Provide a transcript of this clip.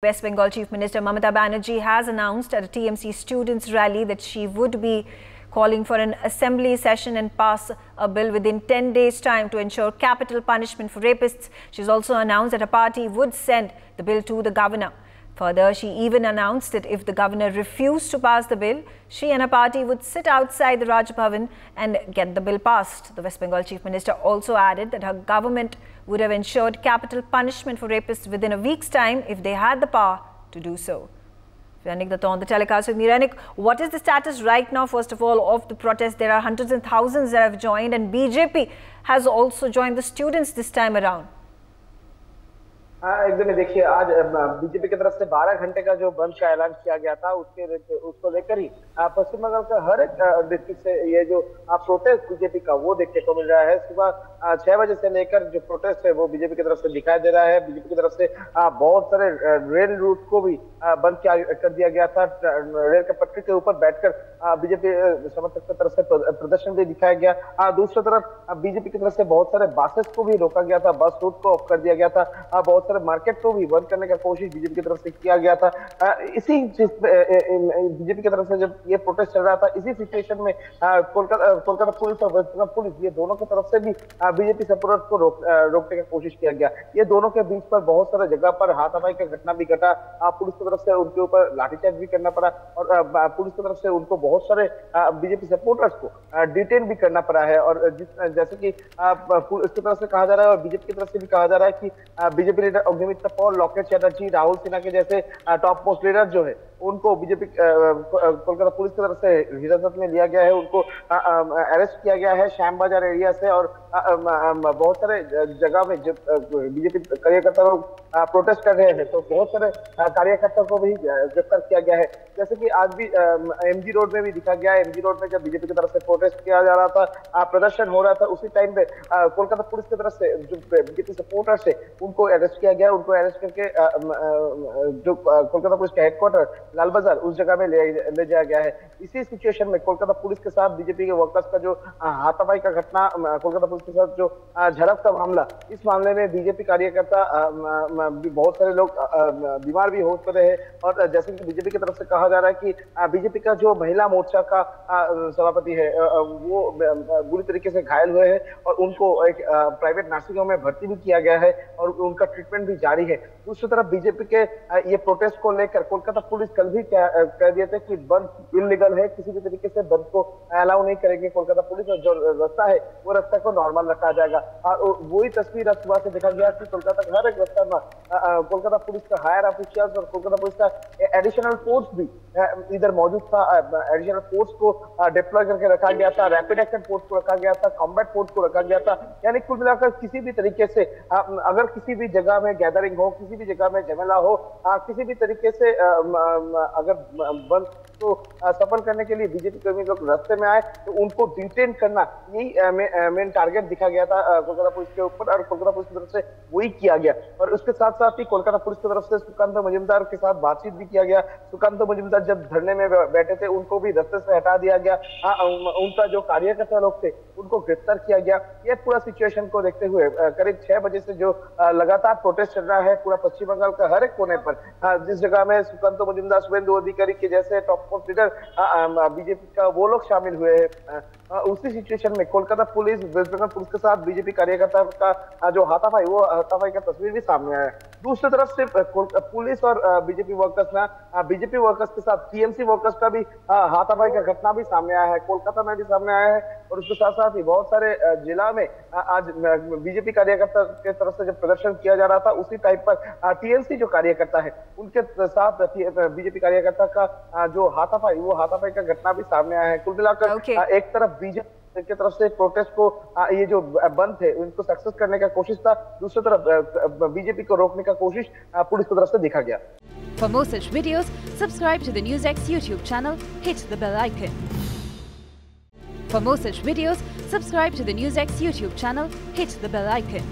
West Bengal Chief Minister Mamata Banerjee has announced at a TMC students rally that she would be calling for an assembly session and pass a bill within 10 days' time to ensure capital punishment for rapists. She's also announced that her party would send the bill to the governor. Further, she even announced that if the governor refused to pass the bill, she and her party would sit outside the Raj Bhavan and get the bill passed. The West Bengal Chief Minister also added that her government would have ensured capital punishment for rapists within a week's time if they had the power to do so. Renik Datta on the telecast with me. Renik, what is the status right now, first of all, of the protest? There are hundreds and thousands that have joined, and BJP has also joined the students this time around. एकदम देखिए, आज BJP की तरफ से 12 घंटे का जो बंद का ऐलान किया गया था उसको लेकर ही पश्चिम बंगाल का हर एक डिस्ट्रिक्ट से ये जो प्रोटेस्ट बीजेपी का वो देखने को मिल रहा है। सुबह 6 बजे से लेकर जो प्रोटेस्ट है वो बीजेपी की तरफ से दिखाई दे रहा है। बीजेपी की तरफ से बहुत सारे रेल रूट को भी बंद कर दिया गया था। रेल के पटरी के ऊपर बैठकर बीजेपी समर्थक की तरफ से प्रदर्शन भी दिखाया गया। दूसरी तरफ बीजेपी की तरफ से बहुत सारे बसेस को भी रोका गया था, बस रूट को ऑफ कर दिया गया था। बहुत सारे मार्केट को भी बंद करने का कोशिश बीजेपी की तरफ से किया गया था। इसी बीजेपी की तरफ से जब ये प्रोटेस्ट चल रहा था, इसी सिचुएशन में कोलकाता पुलिस और वेस्ट बंगाल पुलिस ये दोनों की तरफ से भी बीजेपी सपोर्टर्स को रोकने की कोशिश किया गया। ये दोनों के बीच पर बहुत सारे जगह पर हाथापाई का घटना भी घटा। पुलिस की तरफ से उनके ऊपर लाठीचार्ज भी करना पड़ा और पुलिस की तरफ से उनको बहुत सारे बीजेपी सपोर्टर्स को डिटेन भी करना पड़ा है। और जैसे कि इसकी तरफ से कहा जा रहा है और बीजेपी की तरफ से भी कहा जा रहा है कि BJP leader Agnimitra Paul, locket Chatterjee, Rahul Sinha के जैसे टॉप मोस्ट लीडर जो है उनको बीजेपी कोलकाता पुलिस की तरफ से हिरासत में लिया गया है। उनको अरेस्ट किया गया है श्याम बाजार एरिया से और बहुत सारे जगह में बीजेपी कार्यकर्ता लोग प्रोटेस्ट कर रहे हैं तो बहुत सारे कार्यकर्ता को भी गिरफ्तार किया गया है। जैसे कि आज भी एमजी रोड में भी दिखा गया है। एमजी रोड में जब बीजेपी की तरफ से प्रोटेस्ट किया जा रहा था, प्रदर्शन हो रहा था, उसी टाइम पे कोलकाता पुलिस की तरफ से जो बीजेपी सपोर्टर्स है उनको अरेस्ट किया गया। उनको अरेस्ट करके जो कोलकाता पुलिस का हेडक्वार्टर लाल बाजार उस जगह में ले जाया गया है। इसी सिचुएशन में कोलकाता पुलिस के साथ बीजेपी के वर्कर्स का जो हाथापाई का घटना, कोलकाता पुलिस के साथ जो झड़प का मामला, इस मामले में बीजेपी कार्यकर्ता बहुत सारे लोग बीमार भी हो पड़े हैं। और जैसे कि बीजेपी की तरफ से कहा जा रहा है कि बीजेपी का जो महिला मोर्चा का सभापति है वो बुरी तरीके से घायल हुए हैं और उनको एक प्राइवेट नर्सिंग होम में भर्ती भी किया गया है और उनका ट्रीटमेंट भी जारी है। दूसरी तरफ बीजेपी के ये प्रोटेस्ट को लेकर कोलकाता पुलिस कल भी कह दिए थे कि बंद इलीगल है, किसी भी तरीके से बंद को अलाउ नहीं करेंगे कोलकाता पुलिस और जो रास्ता है वो रास्ता को नॉर्मल रखा जाएगा। और वही तस्वीर आज सुबह से देखा गया कि कोलकाता का हर एक रास्ता में कोलकाता पुलिस का हायर ऑफिशियल्स और कोलकाता पुलिस का एडिशनल फोर्स भी इधर मौजूद था। एडिशनल फोर्स को डिप्लॉय करके रखा गया था, रैपिड एक्शन फोर्स को रखा गया था, कॉम्बैट फोर्स को रखा गया था। यानी कुल मिलाकर किसी भी तरीके से अगर किसी भी जगह में गैदरिंग हो, किसी भी जगह में झमेला हो, किसी भी तरीके से अगर बंद तो सफल करने के लिए बीजेपी कर्मी लोग रास्ते में आए तो उनको डिटेन करना, यही मेन टारगेट दिखा गया था कोलकाता पुलिस के ऊपर और कोलकाता पुलिस की तरफ से वही किया गया। और उसके साथ साथ ही कोलकाता पुलिस की तरफ से सुकांत मजुमदार के साथ बातचीत भी किया गया। सुकांत मजुमदार जब धरने में बैठे थे उनको भी रास्ते से हटा दिया गया। उनका जो कार्यकर्ता लोग थे उनको गिरफ्तार किया गया। यह पूरा सिचुएशन को देखते हुए करीब 6 बजे से जो लगातार प्रोटेस्ट चल रहा है पूरा पश्चिम बंगाल का हर एक कोने पर, जिस जगह में सुकांत मजुमदार, शुभेंदु अधिकारी के जैसे टॉप मोस्ट लीडर बीजेपी का वो लोग शामिल हुए हैं, उसी सिचुएशन में कोलकाता पुलिस, वेस्ट बंगाल पुलिस के साथ बीजेपी कार्यकर्ता का जो हाथापाई, वो हाथापाई का तस्वीर भी सामने आया है। दूसरी तरफ से पुलिस और बीजेपी वर्कर्स ना बीजेपी वर्कर्स के साथ टीएमसी वर्कर्स का भी हाथापाई का घटना भी सामने आया है, कोलकाता में भी सामने आया है। और उसके साथ साथ ही बहुत सारे जिला में आज बीजेपी कार्यकर्ता के तरफ से जब प्रदर्शन किया जा रहा था उसी टाइप पर टीएमसी जो कार्यकर्ता है उनके साथ बीजेपी कार्यकर्ता का जो हाथापाई, वो हाथापाई का घटना भी सामने आया है। कुल मिलाकर एक तरफ बीजेपी की तरफ से प्रोटेस्ट को ये जो बंद थे उनको सक्सेस करने का कोशिश था, दूसरी तरफ बीजेपी को रोकने का कोशिश पुलिस की तरफ से देखा गया। For more such videos, subscribe to the NewsX YouTube channel, hit the bell icon. For more such videos, subscribe to the NewsX YouTube channel, hit the bell icon.